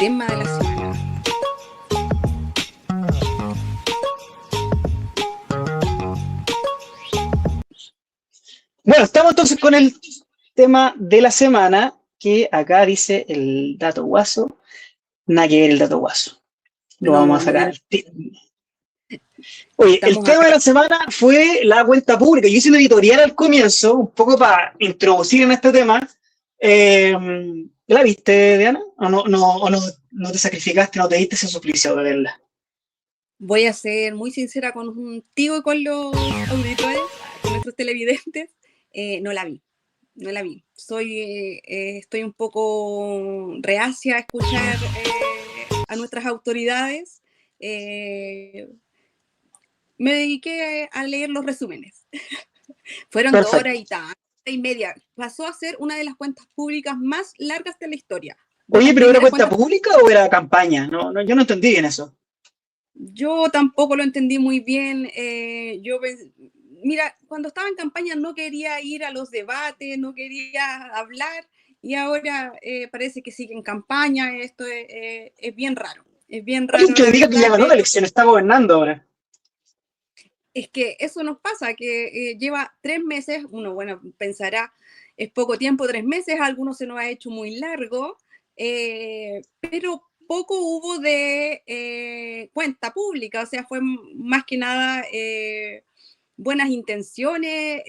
tema de la semana. Bueno, estamos entonces con el tema de la semana, que acá dice el dato guaso. Nada que ver el dato guaso. Lo vamos No, a no sacar. tiene. Oye, el Estamos tema acá. de la semana fue la cuenta pública. Yo hice una editorial al comienzo, un poco para introducir en este tema. Eh, ¿La viste, Diana? ¿O no te sacrificaste, no te diste ese suplicio de verla? Voy a ser muy sincera contigo y con los auditores, con nuestros televidentes. No la vi, no la vi. Estoy un poco reacia a escuchar a nuestras autoridades. Me dediqué a leer los resúmenes. Fueron 2 horas Perfecto. y tal, 1 hora y media. Pasó a ser una de las cuentas públicas más largas de la historia. De Oye, las ¿pero era primeras cuenta cuentas. pública o era campaña? Yo no entendí bien eso. Yo tampoco lo entendí muy bien. Mira, cuando estaba en campaña no quería ir a los debates, no quería hablar, y ahora parece que sigue en campaña. Esto es bien raro. Es bien Alguien raro, que la diga que ya verdad. ganó De la hecho, elección, está gobernando ahora. es que eso nos pasa, que lleva 3 meses. Uno, bueno, pensará, es poco tiempo, 3 meses, a algunos se nos ha hecho muy largo, pero poco hubo de cuenta pública. O sea, fue más que nada buenas intenciones,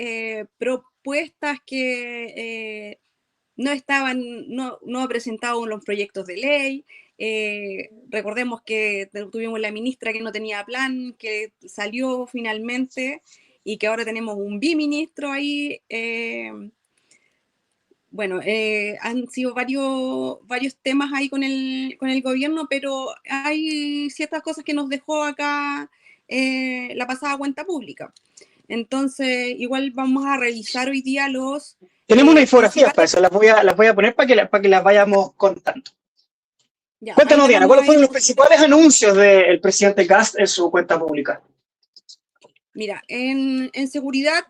propuestas que no ha presentado los proyectos de ley. Recordemos que tuvimos la ministra que no tenía plan, que salió finalmente, y que ahora tenemos un biministro ahí. Bueno, han sido varios temas ahí con el gobierno, pero hay ciertas cosas que nos dejó acá la pasada cuenta pública. Entonces, igual vamos a revisar hoy día los Tenemos una infografía para principales. eso, las voy a poner para que las vayamos contando. Ya, ahí Cuéntanos, las Diana, vamos ¿cuáles a ir. fueron los principales anuncios del presidente Kast en su cuenta pública? Mira, en seguridad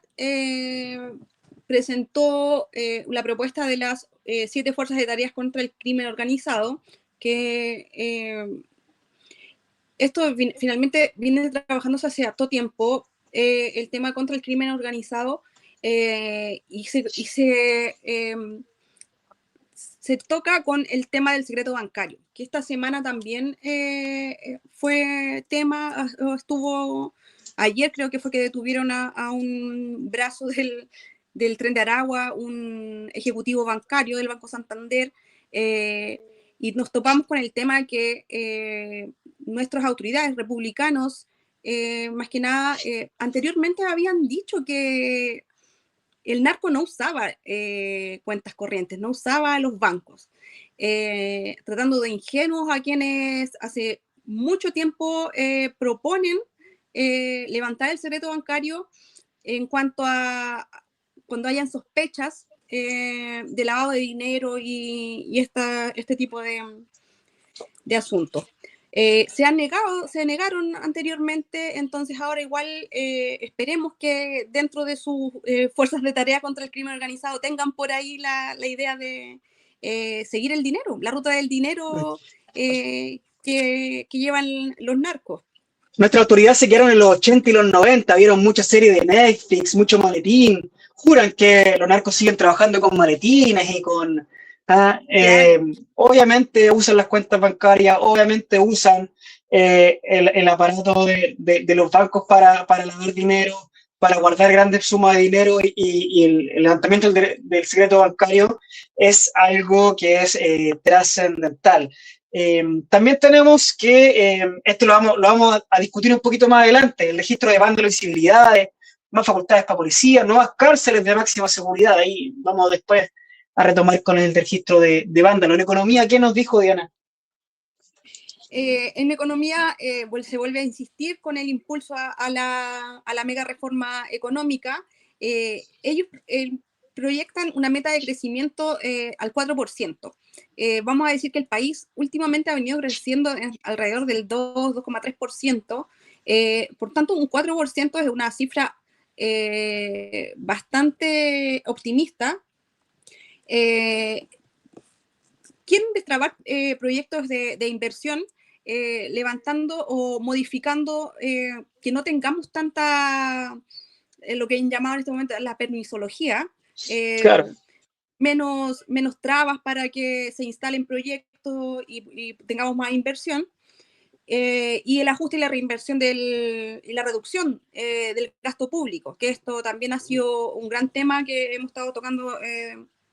presentó la propuesta de las 7 fuerzas de tareas contra el crimen organizado, que esto finalmente viene trabajándose hace harto tiempo, el tema contra el crimen organizado, se toca con el tema del secreto bancario, que esta semana también fue tema. Estuvo ayer, creo que fue que detuvieron a un brazo del Tren de Aragua, un ejecutivo bancario del Banco Santander, y nos topamos con el tema que nuestras autoridades republicanos, más que nada, anteriormente habían dicho que el narco no usaba cuentas corrientes, no usaba los bancos, tratando de ingenuos a quienes hace mucho tiempo proponen levantar el secreto bancario en cuanto a cuando hayan sospechas de lavado de dinero y este tipo de asuntos. Se negaron anteriormente. Entonces ahora igual esperemos que dentro de sus fuerzas de tarea contra el crimen organizado tengan por ahí la idea de seguir el dinero, la ruta del dinero que llevan los narcos. Nuestras autoridades se quedaron en los 80 y los 90, vieron muchas series de Netflix, mucho maletín, juran que los narcos siguen trabajando con maletines y con... ¿ah? Claro. Obviamente usan las cuentas bancarias, obviamente usan el aparato de los bancos para lavar dinero, para guardar grandes sumas de dinero, y el levantamiento del secreto bancario es algo que es trascendental. También tenemos que, esto lo vamos a discutir un poquito más adelante, el registro de bandas de visibilidades, más facultades para policía, nuevas cárceles de máxima seguridad. Ahí vamos después a retomar con el registro de vándalo. En economía, ¿qué nos dijo Diana? En economía se vuelve a insistir con el impulso a la mega reforma económica. Ellos proyectan una meta de crecimiento al 4%. Vamos a decir que el país últimamente ha venido creciendo alrededor del 2,3%. Por tanto, un 4% es una cifra bastante optimista. quieren destrabar proyectos de inversión, levantando o modificando que no tengamos tanta, lo que llamaban en este momento la permisología, Claro. menos trabas para que se instalen proyectos y tengamos más inversión. Y el ajuste y la reinversión y la reducción del gasto público, que esto también ha sido un gran tema que hemos estado tocando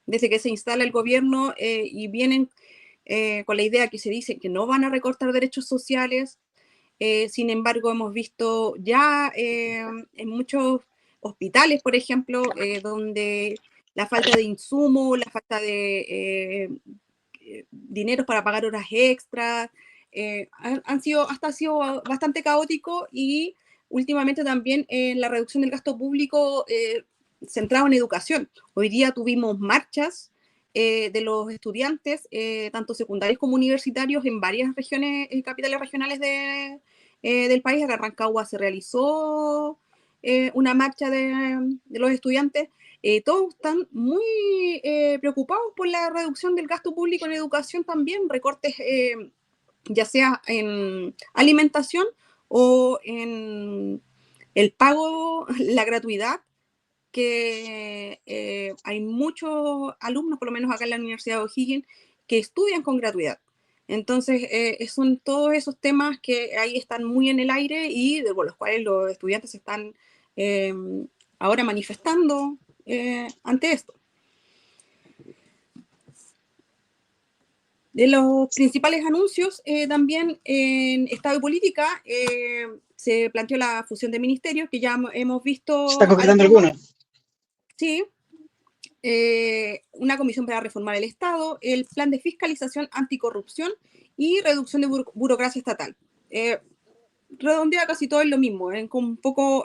desde que se instala el gobierno, y vienen con la idea que se dice que no van a recortar derechos sociales. Sin embargo, hemos visto ya en muchos hospitales, por ejemplo, donde la falta de insumos, la falta de dinero para pagar horas extras, ha sido bastante caótico, y últimamente también la reducción del gasto público centrado en educación. Hoy día tuvimos marchas de los estudiantes, tanto secundarios como universitarios, en varias regiones, capitales regionales del país. En Rancagua se realizó una marcha de los estudiantes. Todos están muy preocupados por la reducción del gasto público en educación también, recortes ya sea en alimentación o en el pago, la gratuidad, que hay muchos alumnos, por lo menos acá en la Universidad de O'Higgins, que estudian con gratuidad. Entonces, son todos esos temas que ahí están muy en el aire y por los cuales los estudiantes están ahora manifestando ante esto. De los principales anuncios, también en Estado y Política, se planteó la fusión de ministerios, que ya hemos visto. ¿Se está concretando alguna? Sí. Una comisión para reformar el Estado, el plan de fiscalización anticorrupción y reducción de burocracia estatal. Redondea casi todo en lo mismo, con un poco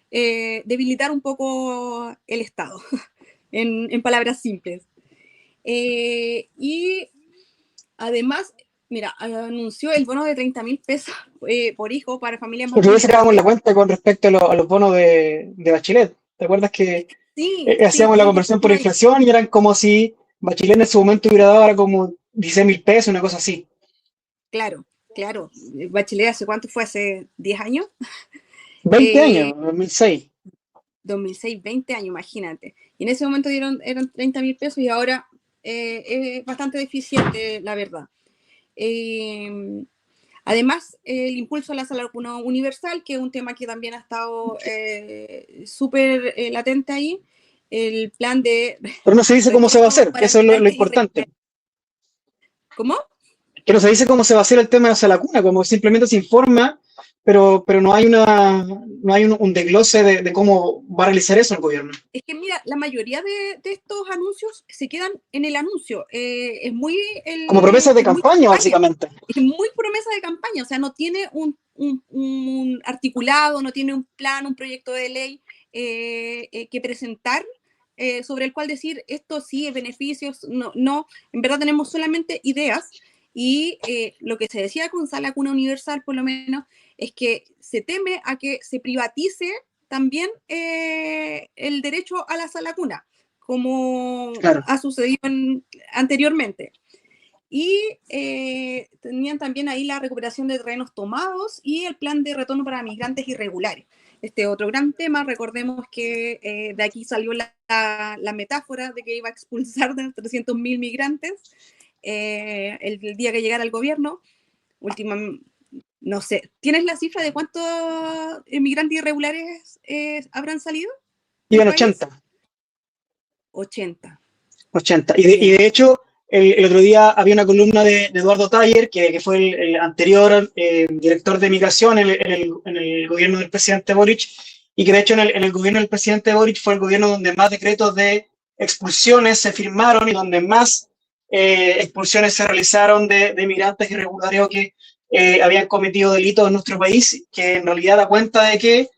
debilitar un poco el Estado, en palabras simples. Y además, mira, anunció el bono de 30.000 pesos por hijo para familias más. Porque hoy sacábamos la cuenta con respecto a los bonos de Bachelet. ¿Te acuerdas que hacíamos la conversión por inflación y eran como si Bachelet en ese momento hubiera dado ahora como 16.000 pesos, una cosa así? Claro, claro. Bachelet, ¿hace cuánto fue? ¿Hace 10 años? 20 años, 2006. 2006, 20 años, imagínate. Y en ese momento eran 30.000 pesos y ahora es bastante deficiente, la verdad. Además, el impulso a la sala universal, que es un tema que también ha estado súper latente ahí. El plan de... Pero no se dice cómo se va a hacer, que eso es lo importante. ¿Cómo? Que no se dice cómo se va a hacer el tema de la sala cuna, como simplemente se informa, pero no hay un desglose de cómo va a realizar eso el gobierno. Es que mira, la mayoría de estos anuncios se quedan en el anuncio. Es muy... como promesas de campaña, básicamente. Es muy promesa de campaña, o sea, no tiene un articulado, no tiene un plan, un proyecto de ley que presentar, sobre el cual decir esto sí es beneficios. No, en verdad tenemos solamente ideas. Y lo que se decía con Sala Cuna Universal, por lo menos, es que se teme a que se privatice también el derecho a la sala cuna, como claro. Ha sucedido anteriormente. Y tenían también ahí la recuperación de terrenos tomados y el plan de retorno para migrantes irregulares. Este otro gran tema, recordemos que de aquí salió la metáfora de que iba a expulsar de 300.000 migrantes el día que llegara al gobierno. No sé, ¿tienes la cifra de cuántos inmigrantes irregulares habrán salido? Iban 80. 80. Y de hecho, el otro día había una columna de Eduardo Taller, que fue el anterior director de migración en el gobierno del presidente Boric, y que de hecho en el gobierno del presidente Boric fue el gobierno donde más decretos de expulsiones se firmaron y donde más expulsiones se realizaron de migrantes irregulares o que habían cometido delitos en nuestro país, que en realidad da cuenta de que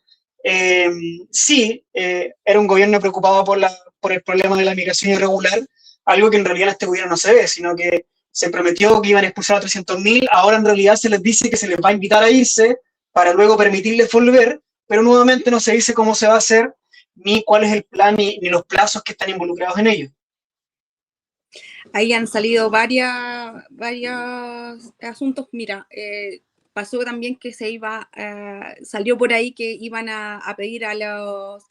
sí, era un gobierno preocupado por el problema de la migración irregular, algo que en realidad en este gobierno no se ve, sino que se prometió que iban a expulsar a 300.000, ahora en realidad se les dice que se les va a invitar a irse para luego permitirles volver, pero nuevamente no se dice cómo se va a hacer, ni cuál es el plan, ni los plazos que están involucrados en ello. Ahí han salido varios asuntos. Mira, pasó también que salió por ahí que iban a pedir a los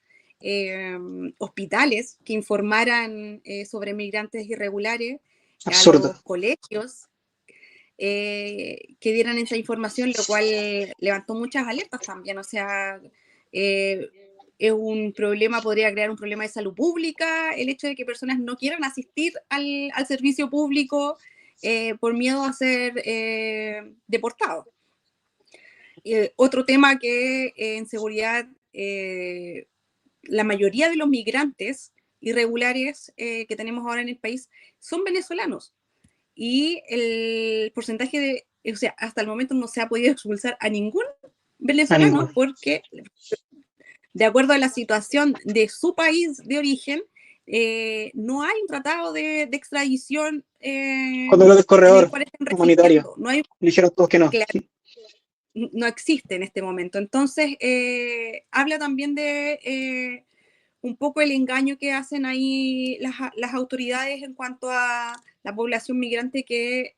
hospitales que informaran sobre migrantes irregulares, a Absurdo. los colegios que dieran esa información, lo cual levantó muchas alertas también. O sea, es un problema, podría crear un problema de salud pública, el hecho de que personas no quieran asistir al servicio público por miedo a ser deportados. Otro tema que en seguridad, la mayoría de los migrantes irregulares que tenemos ahora en el país son venezolanos. Y el porcentaje o sea, hasta el momento no se ha podido expulsar a ningún venezolano porque, de acuerdo a la situación de su país de origen, no hay un tratado de extradición Cuando lo del corredor humanitario, no hay, dijeron todos que no. Claro, no existe en este momento. Entonces, habla también de un poco el engaño que hacen ahí las autoridades en cuanto a la población migrante que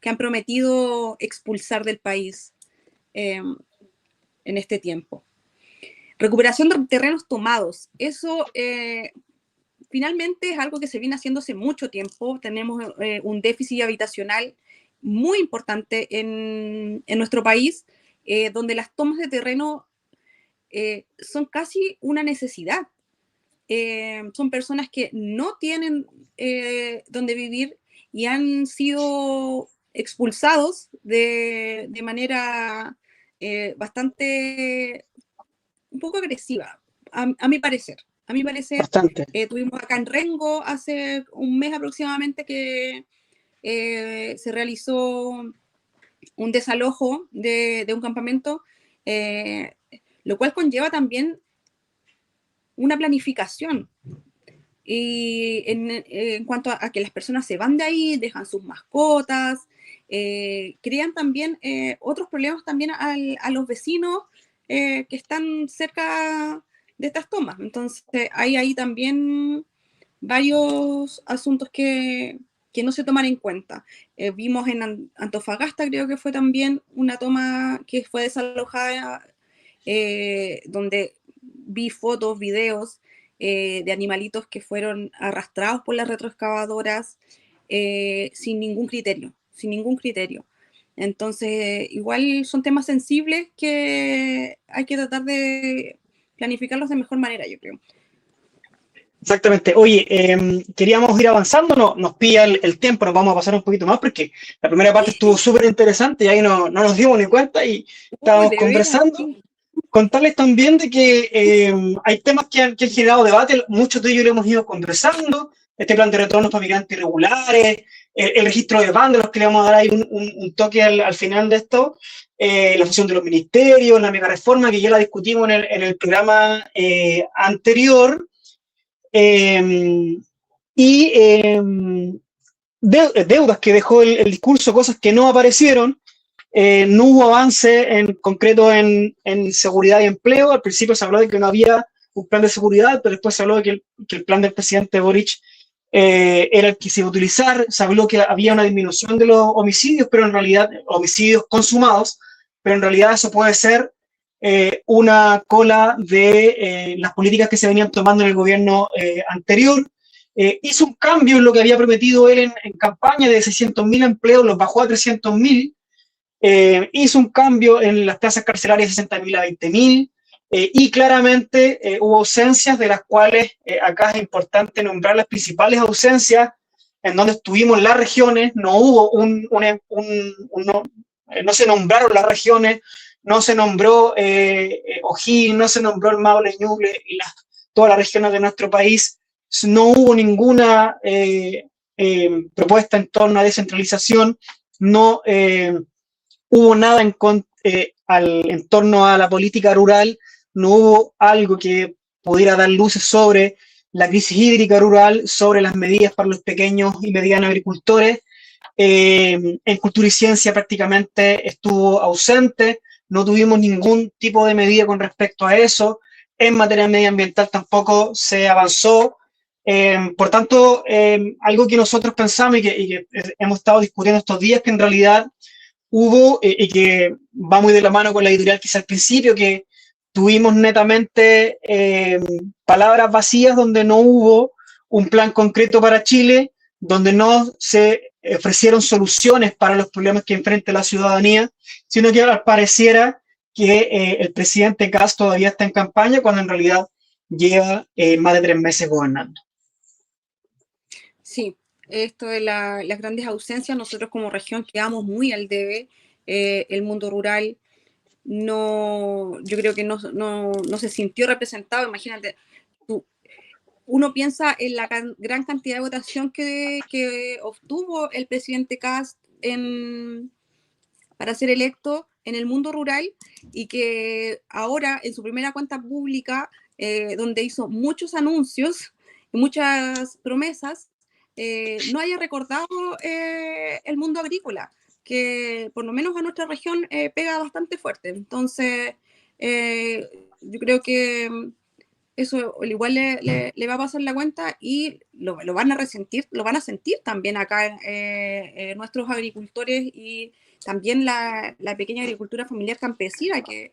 han prometido expulsar del país en este tiempo. Recuperación de terrenos tomados. Eso finalmente es algo que se viene haciendo hace mucho tiempo. Tenemos un déficit habitacional muy importante en nuestro país, donde las tomas de terreno son casi una necesidad. Son personas que no tienen donde vivir y han sido expulsados de manera bastante, un poco agresiva, a mi parecer. A mi parecer, Bastante. Tuvimos acá en Rengo hace un mes aproximadamente que se realizó un desalojo de un campamento, lo cual conlleva también una planificación. Y en cuanto a que las personas se van de ahí, dejan sus mascotas, crean también otros problemas también a los vecinos que están cerca de estas tomas. Entonces, hay ahí también varios asuntos que no se toman en cuenta. Vimos en Antofagasta, creo que fue también una toma que fue desalojada, donde vi fotos, videos de animalitos que fueron arrastrados por las retroexcavadoras sin ningún criterio. Entonces, igual son temas sensibles que hay que tratar de planificarlos de mejor manera, yo creo. Exactamente. Oye, queríamos ir avanzando, nos pilla el tiempo, nos vamos a pasar un poquito más porque la primera parte estuvo súper interesante y ahí no nos dimos ni cuenta y estábamos conversando. Contarles también de que hay temas que han generado debate, muchos de ellos lo hemos ido conversando, este plan de retornos para migrantes irregulares, el registro de vándalos, que le vamos a dar ahí un toque al final de esto, la fusión de los ministerios, la mega reforma que ya la discutimos en el programa anterior, deudas que dejó el discurso, cosas que no aparecieron. No hubo avance en concreto en seguridad y empleo. Al principio se habló de que no había un plan de seguridad, pero después se habló de que el plan del presidente Boric era el que se iba a utilizar. Se habló que había una disminución de los homicidios, pero en realidad, homicidios consumados, pero en realidad eso puede ser una cola de las políticas que se venían tomando en el gobierno anterior. Hizo un cambio en lo que había prometido él en campaña de 600.000 empleos, los bajó a 300.000. Hizo un cambio en las tasas carcelarias de 60.000 a 20.000 y claramente hubo ausencias de las cuales acá es importante nombrar las principales ausencias en donde estuvimos las regiones. No hubo no se nombraron las regiones, no se nombró O'Higgins, no se nombró el Maule, Ñuble y todas las regiones de nuestro país. No hubo ninguna propuesta en torno a descentralización, no hubo nada en torno a la política rural, no hubo algo que pudiera dar luces sobre la crisis hídrica rural, sobre las medidas para los pequeños y medianos agricultores. En cultura y ciencia prácticamente estuvo ausente, no tuvimos ningún tipo de medida con respecto a eso. En materia medioambiental tampoco se avanzó. Por tanto, algo que nosotros pensamos y que hemos estado discutiendo estos días, que en realidad hubo, y que va muy de la mano con la editorial quizá al principio, que tuvimos netamente palabras vacías donde no hubo un plan concreto para Chile, donde no se ofrecieron soluciones para los problemas que enfrenta la ciudadanía, sino que pareciera que el presidente Kast todavía está en campaña, cuando en realidad lleva más de 3 meses gobernando. Sí, esto de las grandes ausencias, nosotros como región quedamos muy al debe. El mundo rural no, yo creo que no se sintió representado. Imagínate, uno piensa en la gran cantidad de votación que obtuvo el presidente Kast para ser electo en el mundo rural, y que ahora en su primera cuenta pública, donde hizo muchos anuncios y muchas promesas, no haya recordado el mundo agrícola, que por lo menos a nuestra región pega bastante fuerte. Entonces, yo creo que eso igual le va a pasar la cuenta, y lo van a resentir, lo van a sentir también acá nuestros agricultores, y también la pequeña agricultura familiar campesina, que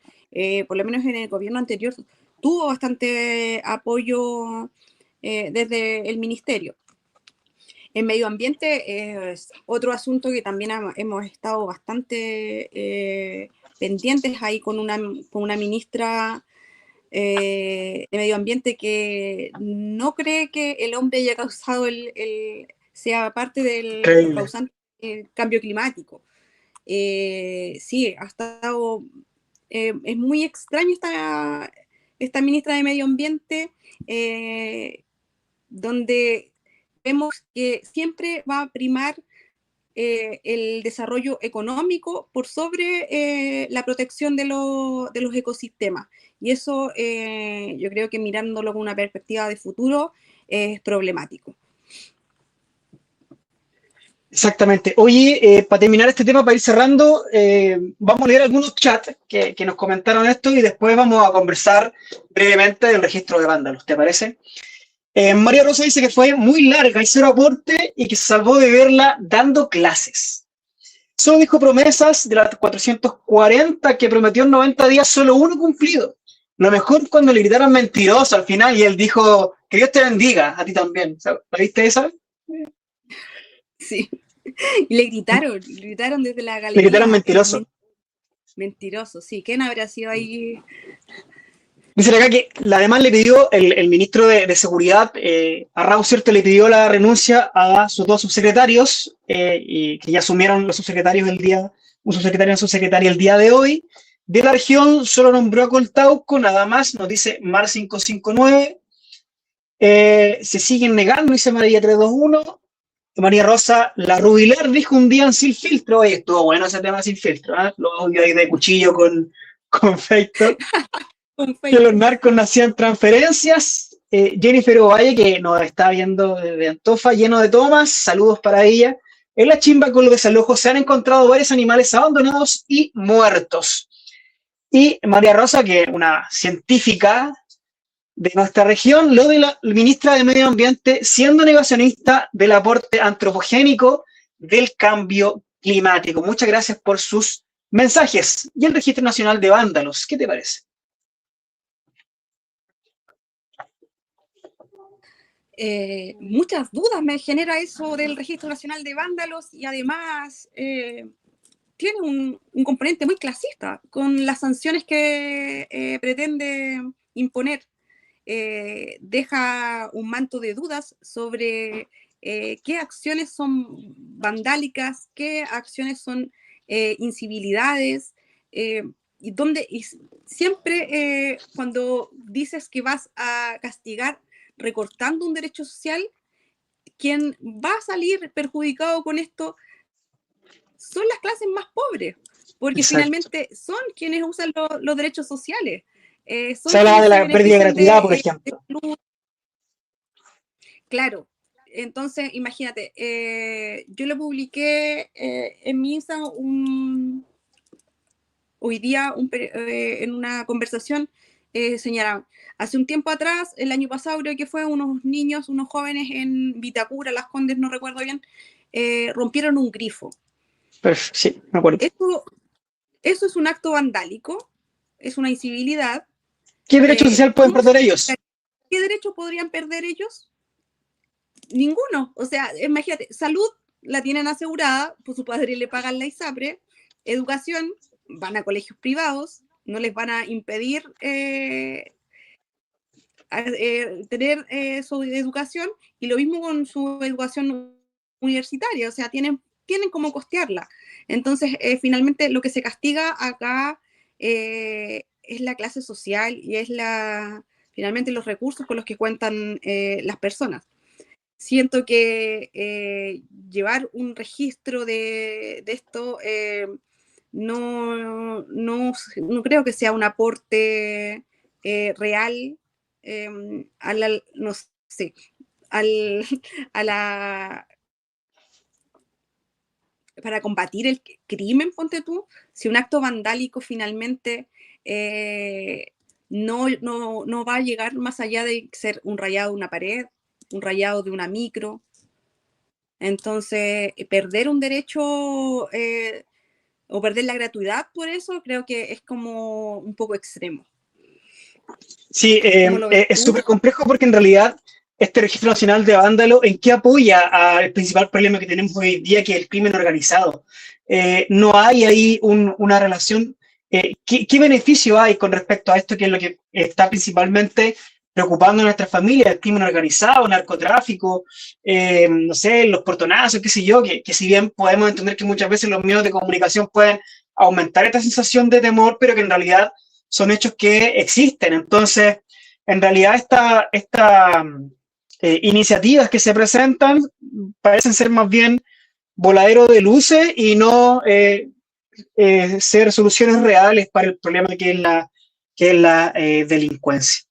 por lo menos en el gobierno anterior tuvo bastante apoyo desde el ministerio. En medio ambiente es otro asunto que también hemos estado bastante pendientes ahí con una ministra de medio ambiente que no cree que el hombre haya causado sea parte de los Increíble. causantes del cambio climático. Sí, ha estado, es muy extraño esta ministra de medio ambiente, donde vemos que siempre va a primar el desarrollo económico por sobre la protección de los ecosistemas. Y eso yo creo que mirándolo con una perspectiva de futuro es problemático. Exactamente. Oye, para terminar este tema, para ir cerrando, vamos a leer algunos chats que nos comentaron esto, y después vamos a conversar brevemente del registro de vándalos, ¿te parece? María Rosa dice que fue muy larga y cero aporte, y que se salvó de verla dando clases. Solo dijo promesas de las 440 que prometió en 90 días, solo uno cumplido. Lo mejor cuando le gritaron mentiroso al final y él dijo, que Dios te bendiga, a ti también. ¿La viste esa? Sí, y le gritaron desde la Le gritaron galería, mentiroso. mentiroso, sí. ¿Quién habrá sido ahí? Dice acá que además le pidió el ministro de Seguridad, Arrau, ¿cierto? Le pidió la renuncia a sus 2 subsecretarios, y que ya asumieron los subsecretarios un subsecretario y una subsecretaria el día de hoy. De la región solo nombró a Coltauco, nada más, nos dice Mar 559. Se siguen negando, dice María 321. María Rosa, la Rubilar dijo un día en Sin Filtro, oye, estuvo bueno ese tema Sin Filtro, ¿eh? Lo audio ahí de cuchillo con Feito. Que los narcos no hacían transferencias. Jennifer Ovalle, que nos está viendo desde Antofa, lleno de tomas, saludos para ella. En la chimba con los desalojos se han encontrado varios animales abandonados y muertos. Y María Rosa, que es una científica de nuestra región, lo de la ministra de Medio Ambiente, siendo negacionista del aporte antropogénico del cambio climático. Muchas gracias por sus mensajes. Y el Registro Nacional de Vándalos, ¿qué te parece? Muchas dudas me genera eso del Registro Nacional de Vándalos, y además tiene un componente muy clasista con las sanciones que pretende imponer. Deja un manto de dudas sobre qué acciones son vandálicas, qué acciones son incivilidades, y siempre cuando dices que vas a castigar recortando un derecho social, quien va a salir perjudicado con esto son las clases más pobres, porque Exacto. finalmente son quienes usan los derechos sociales. Se Son hablaba de quienes se la pérdida de benefician gratuidad, por de ejemplo. salud. Claro. Entonces, imagínate, yo lo publiqué en mi Instagram hoy día en una conversación, señalaban. Hace un tiempo atrás, el año pasado creo que fue, unos niños, unos jóvenes en Vitacura, Las Condes, no recuerdo bien, rompieron un grifo. Perfecto, sí, me acuerdo. Eso es un acto vandálico, es una incivilidad. ¿Qué derecho social pueden perder ellos? ¿Qué derecho podrían perder ellos? Ninguno. O sea, imagínate, salud la tienen asegurada, pues su padre le pagan la ISAPRE, educación, van a colegios privados, no les van a impedir tener su educación, y lo mismo con su educación universitaria, o sea, tienen cómo costearla. Entonces, finalmente lo que se castiga acá es la clase social y es finalmente los recursos con los que cuentan las personas. Siento que llevar un registro de esto no creo que sea un aporte real no sé, a la para combatir el crimen, ponte tú, si un acto vandálico finalmente no va a llegar más allá de ser un rayado de una pared, un rayado de una micro. Entonces, perder un derecho o perder la gratuidad por eso, creo que es como un poco extremo. Sí, ¿Cómo lo ves es tú? súper complejo porque en realidad este registro nacional de vándalo, ¿en qué apoya al principal problema que tenemos hoy en día, que es el crimen organizado? No hay ahí una relación. ¿Qué beneficio hay con respecto a esto, que es lo que está principalmente preocupando a nuestras familias? El crimen organizado, narcotráfico, no sé, los portonazos, qué sé yo, que si bien podemos entender que muchas veces los medios de comunicación pueden aumentar esta sensación de temor, pero que en realidad son hechos que existen. Entonces, en realidad, estas iniciativas que se presentan parecen ser más bien voladero de luces y no ser soluciones reales para el problema que es la delincuencia.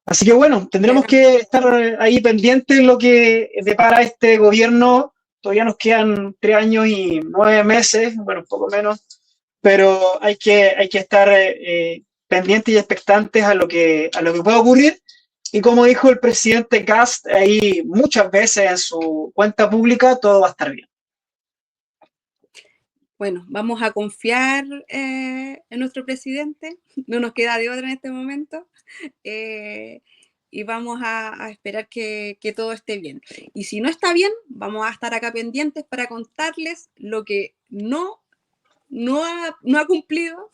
Así que bueno, tendremos que estar ahí pendientes de lo que depara este gobierno. Todavía nos quedan 3 años y 9 meses, bueno, un poco menos, pero hay que estar pendientes y expectantes a lo que pueda ocurrir. Y como dijo el presidente Kast ahí muchas veces en su cuenta pública, todo va a estar bien. Bueno, vamos a confiar en nuestro presidente, no nos queda de otra en este momento, y vamos a esperar que todo esté bien. Y si no está bien, vamos a estar acá pendientes para contarles lo que no ha cumplido